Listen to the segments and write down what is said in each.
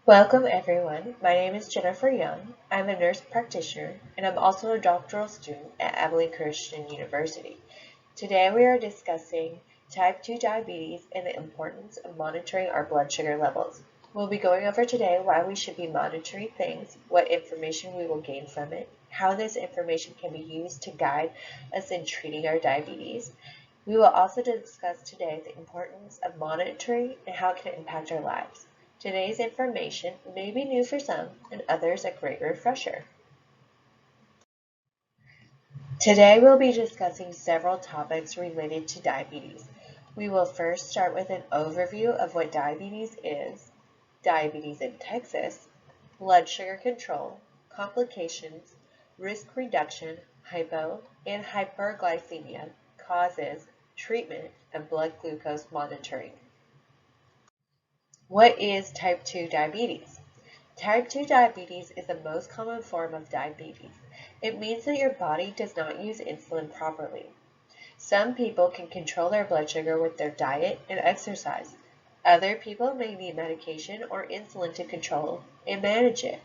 Welcome everyone. My name is Jennifer Young. I'm a nurse practitioner and I'm also a doctoral student at Abilene Christian University. Today we are discussing type 2 diabetes and the importance of monitoring our blood sugar levels. We'll be going over today why we should be monitoring things, what information we will gain from it, how this information can be used to guide us in treating our diabetes. We will also discuss today the importance of monitoring and how it can impact our lives. Today's information may be new for some and others a great refresher. Today we'll be discussing several topics related to diabetes. We will first start with an overview of what diabetes is, diabetes in Texas, blood sugar control, complications, risk reduction, hypo and hyperglycemia, causes, treatment, and blood glucose monitoring. What is type 2 diabetes? Type 2 diabetes is the most common form of diabetes. It means that your body does not use insulin properly. Some people can control their blood sugar with their diet and exercise. Other people may need medication or insulin to control and manage it.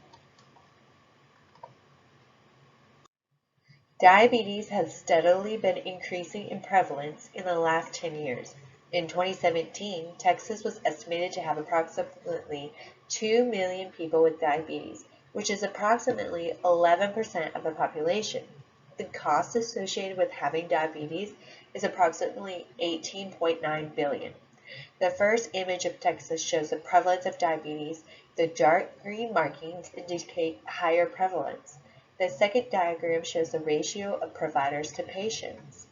Diabetes has steadily been increasing in prevalence in the last 10 years. In 2017, Texas was estimated to have approximately 2 million people with diabetes, which is approximately 11% of the population. The cost associated with having diabetes is approximately $18.9 billion. The first image of Texas shows the prevalence of diabetes. The dark green markings indicate higher prevalence. The second diagram shows the ratio of providers to patients.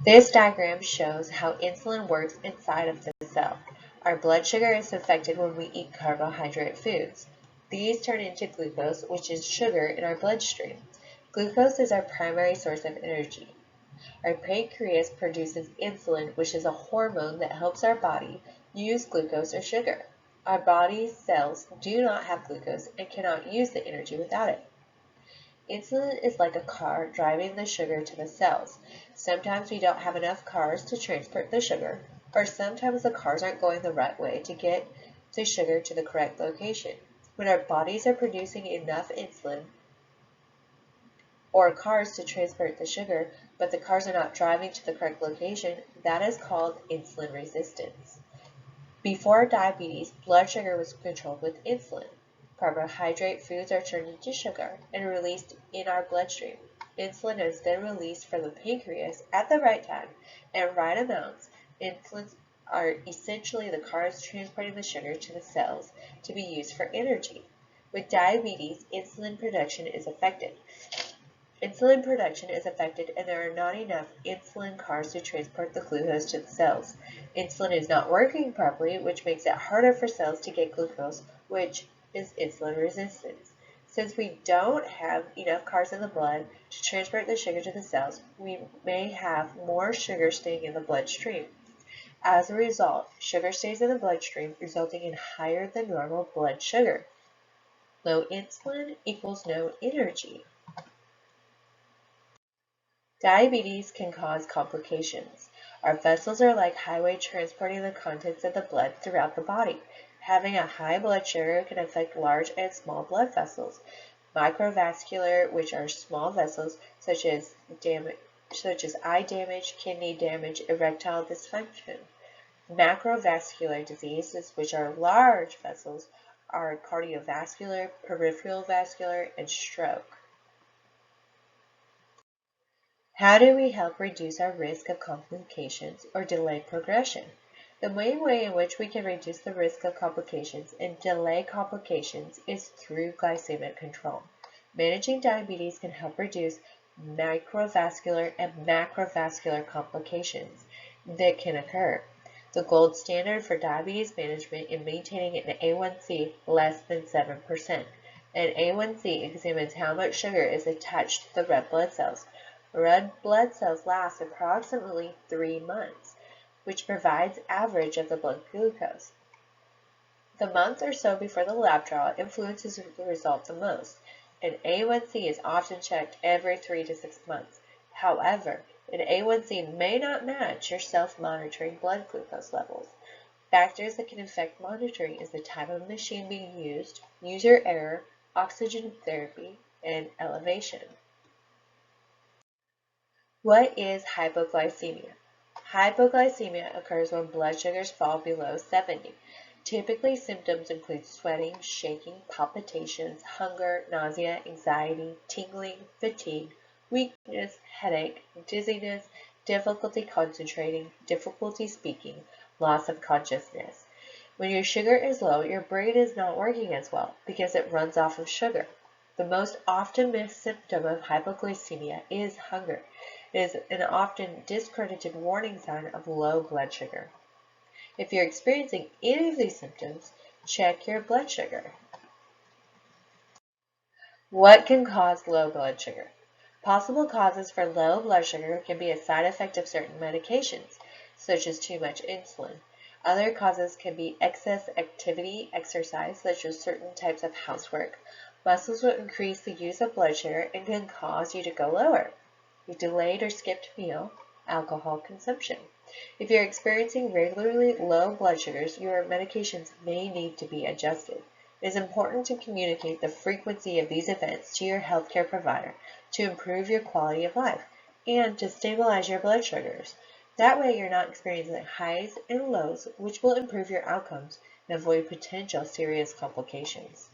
This diagram shows how insulin works inside of the cell. Our blood sugar is affected when we eat carbohydrate foods. These turn into glucose, which is sugar in our bloodstream. Glucose is our primary source of energy. Our pancreas produces insulin, which is a hormone that helps our body use glucose or sugar. Our body's cells do not have glucose and cannot use the energy without it. Insulin is like a car driving the sugar to the cells. Sometimes we don't have enough cars to transport the sugar, or sometimes the cars aren't going the right way to get the sugar to the correct location. When our bodies are producing enough insulin or cars to transport the sugar, but the cars are not driving to the correct location, that is called insulin resistance. Before diabetes, blood sugar was controlled with insulin. Carbohydrate foods are turned into sugar and released in our bloodstream. Insulin is then released from the pancreas at the right time and right amounts. Insulins are essentially the cars transporting the sugar to the cells to be used for energy. With diabetes, insulin production is affected. Insulin production is affected and there are not enough insulin cars to transport the glucose to the cells. Insulin is not working properly, which makes it harder for cells to get glucose, which is insulin resistance. Since we don't have enough cars in the blood to transport the sugar to the cells, we may have more sugar staying in the bloodstream. As a result, sugar stays in the bloodstream, resulting in higher than normal blood sugar. Low insulin equals no energy. Diabetes can cause complications. Our vessels are like highways transporting the contents of the blood throughout the body. Having a high blood sugar can affect large and small blood vessels. Microvascular, which are small vessels such as eye damage, kidney damage, erectile dysfunction. Macrovascular diseases, which are large vessels, are cardiovascular, peripheral vascular, and stroke. How do we help reduce our risk of complications or delay progression? The main way in which we can reduce the risk of complications and delay complications is through glycemic control. Managing diabetes can help reduce microvascular and macrovascular complications that can occur. The gold standard for diabetes management is maintaining an A1C less than 7%. An A1C examines how much sugar is attached to the red blood cells. Red blood cells last approximately 3 months, which provides average of the blood glucose. The month or so before the lab draw influences the result the most. An A1C is often checked every 3 to 6 months. However, an A1C may not match your self-monitoring blood glucose levels. Factors that can affect monitoring is the type of machine being used, user error, oxygen therapy, and elevation. What is hypoglycemia? Hypoglycemia occurs when blood sugars fall below 70. Typically, symptoms include sweating, shaking, palpitations, hunger, nausea, anxiety, tingling, fatigue, weakness, headache, dizziness, difficulty concentrating, difficulty speaking, loss of consciousness. When your sugar is low, your brain is not working as well because it runs off of sugar. The most often missed symptom of hypoglycemia is hunger. It is an often discredited warning sign of low blood sugar. If you're experiencing any of these symptoms, check your blood sugar. What can cause low blood sugar? Possible causes for low blood sugar can be a side effect of certain medications, such as too much insulin. Other causes can be excess activity, exercise, such as certain types of housework. Muscles will increase the use of blood sugar and can cause you to go lower. A delayed or skipped meal, alcohol consumption. If you're experiencing regularly low blood sugars, your medications may need to be adjusted. It is important to communicate the frequency of these events to your healthcare provider to improve your quality of life and to stabilize your blood sugars. That way you're not experiencing highs and lows, which will improve your outcomes and avoid potential serious complications.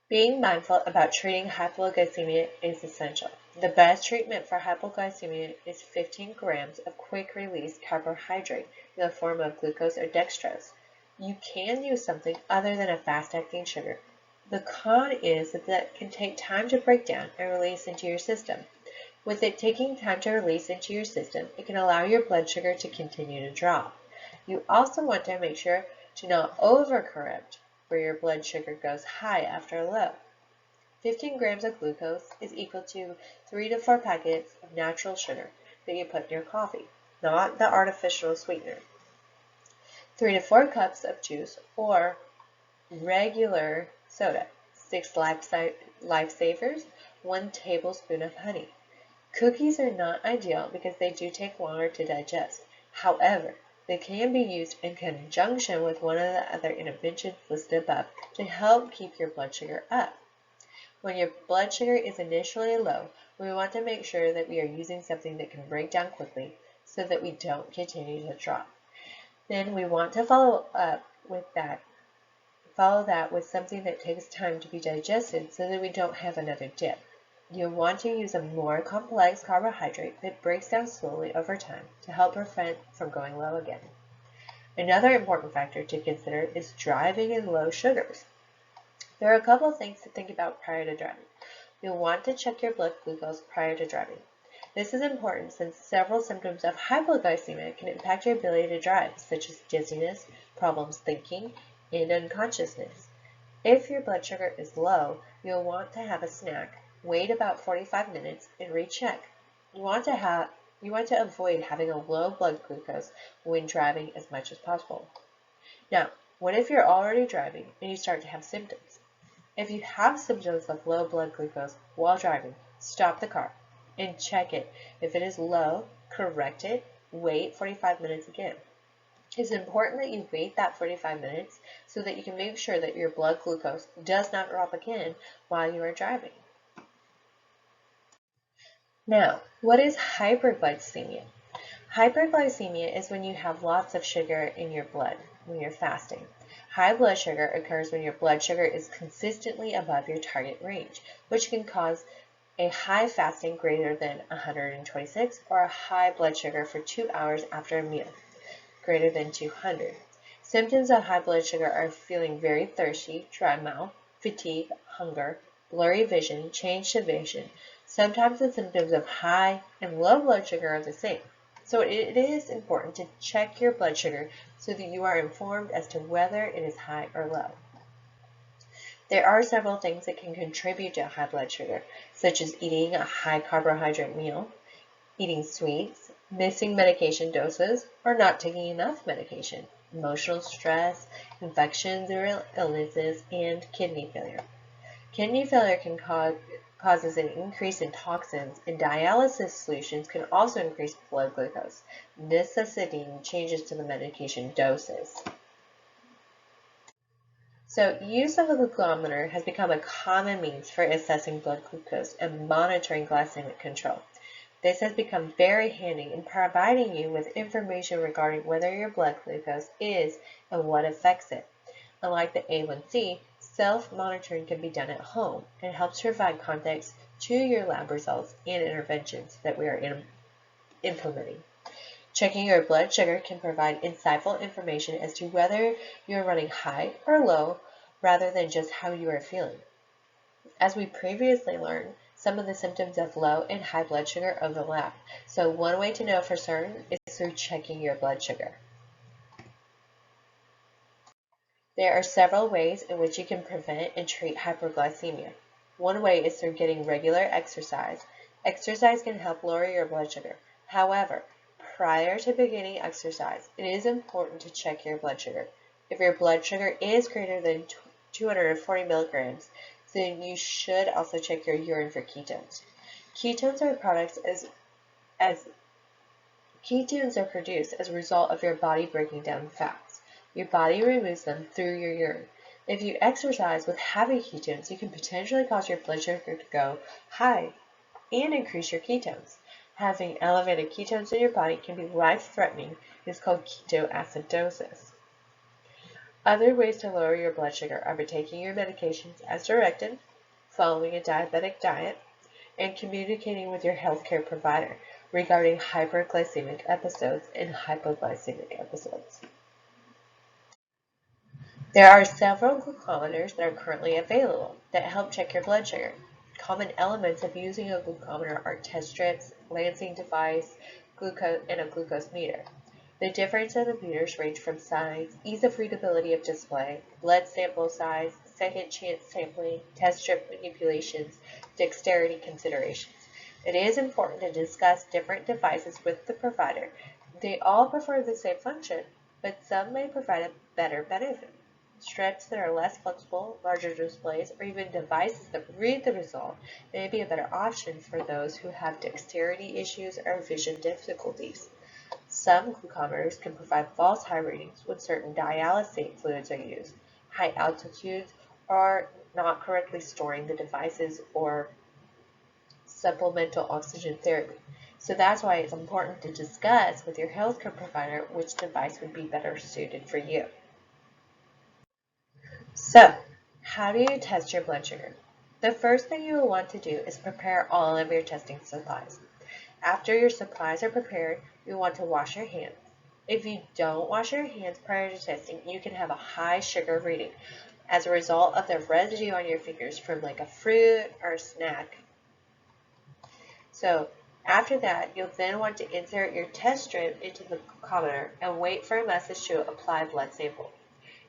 Being mindful about treating hypoglycemia is essential. The best treatment for hypoglycemia is 15 grams of quick-release carbohydrate in the form of glucose or dextrose. You can use something other than a fast-acting sugar. The con is that it can take time to break down and release into your system. With it taking time to release into your system, it can allow your blood sugar to continue to drop. You also want to make sure to not overcorrect where your blood sugar goes high after a low. 15 grams of glucose is equal to 3 to 4 packets of natural sugar that you put in your coffee, not the artificial sweetener. 3 to 4 cups of juice or regular soda. 6 lifesavers, 1 tablespoon of honey. Cookies are not ideal because they do take longer to digest. However, they can be used in conjunction with one of the other interventions listed above to help keep your blood sugar up. When your blood sugar is initially low, we want to make sure that we are using something that can break down quickly so that we don't continue to drop. Then we want to follow that with something that takes time to be digested so that we don't have another dip. You'll want to use a more complex carbohydrate that breaks down slowly over time to help prevent from going low again. Another important factor to consider is driving and low sugars. There are a couple of things to think about prior to driving. You'll want to check your blood glucose prior to driving. This is important since several symptoms of hypoglycemia can impact your ability to drive, such as dizziness, problems thinking, and unconsciousness. If your blood sugar is low, you'll want to have a snack, wait about 45 minutes, and recheck. You want to avoid having a low blood glucose when driving as much as possible. Now, what if you're already driving and you start to have symptoms? If you have symptoms of low blood glucose while driving, stop the car and check it. If it is low, correct it, wait 45 minutes again. It's important that you wait that 45 minutes so that you can make sure that your blood glucose does not drop again while you are driving. Now, what is hyperglycemia? Hyperglycemia is when you have lots of sugar in your blood when you're fasting. High blood sugar occurs when your blood sugar is consistently above your target range, which can cause a high fasting greater than 126 or a high blood sugar for 2 hours after a meal, greater than 200. Symptoms of high blood sugar are feeling very thirsty, dry mouth, fatigue, hunger, blurry vision, changed vision. Sometimes the symptoms of high and low blood sugar are the same. So it is important to check your blood sugar so that you are informed as to whether it is high or low. There are several things that can contribute to high blood sugar, such as eating a high carbohydrate meal, eating sweets, missing medication doses, or not taking enough medication, emotional stress, infections or illnesses, and kidney failure. Kidney failure can causes an increase in toxins, and dialysis solutions can also increase blood glucose, necessitating changes to the medication doses. So, use of a glucometer has become a common means for assessing blood glucose and monitoring glycemic control. This has become very handy in providing you with information regarding whether your blood glucose is and what affects it. Unlike the A1C, self-monitoring can be done at home and helps provide context to your lab results and interventions that we are implementing. Checking your blood sugar can provide insightful information as to whether you're running high or low rather than just how you are feeling. As we previously learned, some of the symptoms of low and high blood sugar overlap, so one way to know for certain is through checking your blood sugar. There are several ways in which you can prevent and treat hyperglycemia. One way is through getting regular exercise. Exercise can help lower your blood sugar. However, prior to beginning exercise, it is important to check your blood sugar. If your blood sugar is greater than 240 milligrams, then you should also check your urine for ketones. Ketones are ketones are produced as a result of your body breaking down fats. Your body removes them through your urine. If you exercise with heavy ketones, you can potentially cause your blood sugar to go high and increase your ketones. Having elevated ketones in your body can be life-threatening. It's called ketoacidosis. Other ways to lower your blood sugar are by taking your medications as directed, following a diabetic diet, and communicating with your healthcare provider regarding hyperglycemic episodes and hypoglycemic episodes. There are several glucometers that are currently available that help check your blood sugar. Common elements of using a glucometer are test strips, lancing device, glucose, and a glucose meter. The difference in the meters range from size, ease of readability of display, blood sample size, second chance sampling, test strip manipulations, dexterity considerations. It is important to discuss different devices with the provider. They all prefer the same function, but some may provide a better benefit. Strips that are less flexible, larger displays, or even devices that read the result may be a better option for those who have dexterity issues or vision difficulties. Some glucometers can provide false high readings when certain dialysate fluids are used. High altitudes are not correctly storing the devices or supplemental oxygen therapy. So that's why it's important to discuss with your healthcare provider which device would be better suited for you. So, how do you test your blood sugar? The first thing you will want to do is prepare all of your testing supplies. After your supplies are prepared, you want to wash your hands. If you don't wash your hands prior to testing, you can have a high sugar reading as a result of the residue on your fingers from like a fruit or a snack. So after that, you'll then want to insert your test strip into the glucometer and wait for a message to apply blood sample.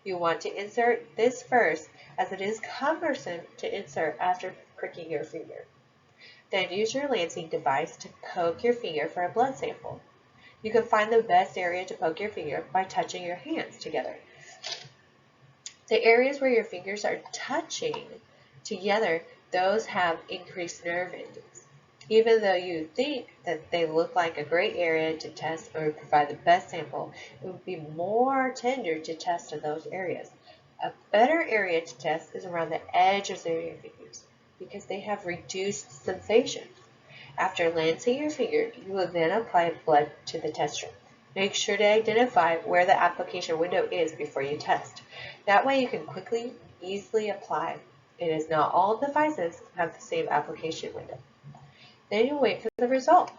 You want to insert this first as it is cumbersome to insert after pricking your finger. Then use your lancing device to poke your finger for a blood sample. You can find the best area to poke your finger by touching your hands together. The areas where your fingers are touching together, those have increased nerve endings. Even though you think that they look like a great area to test or provide the best sample, it would be more tender to test in those areas. A better area to test is around the edges of your fingers because they have reduced sensation. After lancing your finger, you will then apply blood to the test strip. Make sure to identify where the application window is before you test. That way you can quickly, easily apply. It is not all devices have the same application window. Then you wait for the result.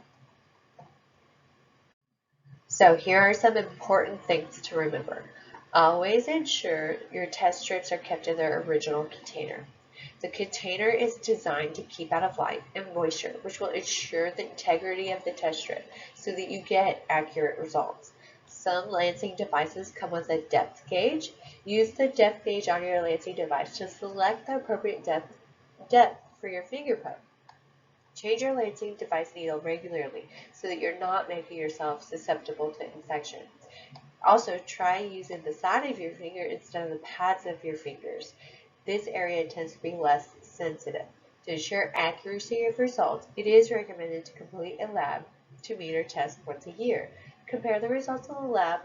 So here are some important things to remember. Always ensure your test strips are kept in their original container. The container is designed to keep out of light and moisture, which will ensure the integrity of the test strip so that you get accurate results. Some lancing devices come with a depth gauge. Use the depth gauge on your lancing device to select the appropriate depth for your finger poke. Change your lancing device needle regularly so that you're not making yourself susceptible to infection. Also, try using the side of your finger instead of the pads of your fingers. This area tends to be less sensitive. To ensure accuracy of results, it is recommended to complete a lab to meter test once a year. Compare the results of the lab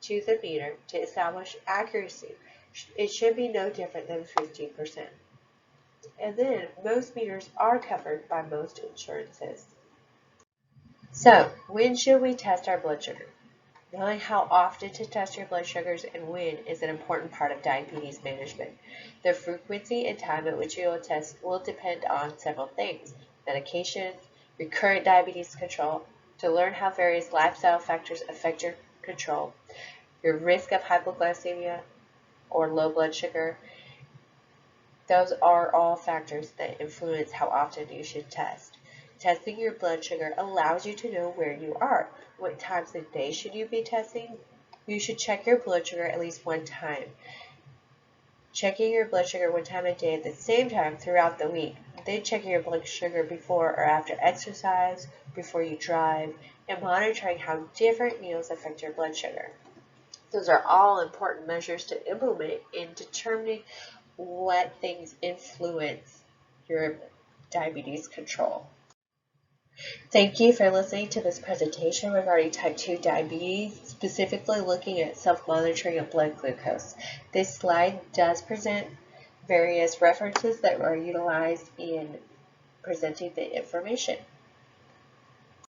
to the meter to establish accuracy. It should be no different than 15%. And then most meters are covered by most insurances. So, when should we test our blood sugar? Knowing how often to test your blood sugars and when is an important part of diabetes management. The frequency and time at which you will test will depend on several things: medications, your current diabetes control, to learn how various lifestyle factors affect your control, your risk of hypoglycemia or low blood sugar. Those are all factors that influence how often you should test. Testing your blood sugar allows you to know where you are. What times of day should you be testing? You should check your blood sugar at least one time. Checking your blood sugar one time a day at the same time throughout the week. Then checking your blood sugar before or after exercise, before you drive, and monitoring how different meals affect your blood sugar. Those are all important measures to implement in determining what things influence your diabetes control. Thank you for listening to this presentation regarding type 2 diabetes, specifically looking at self-monitoring of blood glucose. This slide does present various references that are utilized in presenting the information.